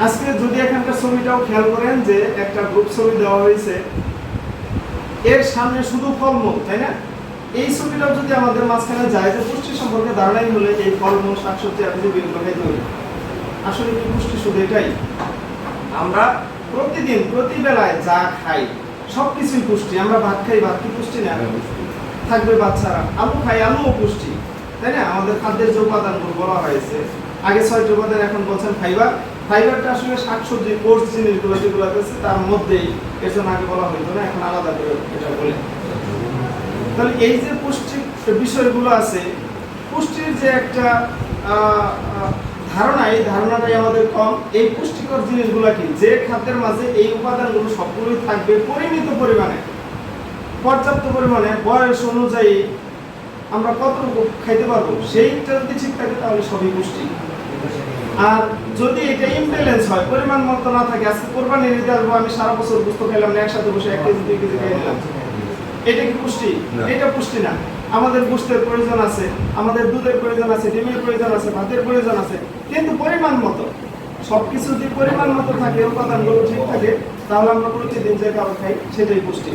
আজকে যদি এখানকার ছবিটাও খেয়াল করেন যে একটা গ্রুপ ছবি দেওয়া হয়েছে, এর সামনে শুধু ফলমূল, তাই না? এই ছবিটাও যদি আমাদের মাঝখানে যায় যে পুষ্টি সম্পর্কে ধারণাই হলে এই ফলমূল শাকসবজি আপনি বিরুদ্ধে খাইতে হবে। আসলে কি পুষ্টি শুধু এটাই? আমরা প্রতিদিন প্রতি বেলায় যা খাই সবকিছুই পুষ্টি। আমরা ভাত খাই, ভাত কি পুষ্টি না? থাকবে বাচ্চারা আলু খাই, আলুও পুষ্টি, তাই না? আমাদের খাদ্যের যে উপাদানগুলো বলা হয়েছে আগে 6টি উপাদান, এখন বলছেন ফাইবার। ফাইবারটা আসলে শাকসবজি কোর্স জিনিসগুলো যেগুলো আছে তার মধ্যেই, এর জন্য আগে বলা হইতো না, এখন আলাদা করে এটা বলে। তাহলে এই যে পুষ্টির বিষয়গুলো আছে, পুষ্টির যে একটা ধারণা, এই ধারণাটাই আমাদের কম। এই পুষ্টিকর জিনিসগুলো কি? যে খাদ্যের মাঝে এই উপাদানগুলো সবগুলোই থাকবে পরিমিত পরিমাণে, পর্যাপ্ত পরিমাণে, বয়স অনুযায়ী আমরা কতটুকু খাইতে পারবো, সেইটা যদি ঠিক থাকে তাহলে সবই পুষ্টি। আর যদি এটা ইমব্যালেন্স হয়, পরিমাণ মতো না থাকে, আজকে কোরবানির ঈদে আসবো, আমি সারা বছর গোশত খাইলাম না, একসাথে বসে 1 কেজি 2 কেজি খাই নিলাম, এটা কি পুষ্টি? এটা পুষ্টি না। আমাদের গোশতের প্রয়োজন আছে, আমাদের দুধের প্রয়োজন আছে, ডিমের প্রয়োজন আছে, ভাতের প্রয়োজন আছে, কিন্তু পরিমাণ মতো। সবকিছু যদি পরিমাণ মতো থাকে, উপাদানগুলো ঠিক থাকে, তাহলে আমরা প্রতিদিন যে খাবার খাই সেটাই পুষ্টি।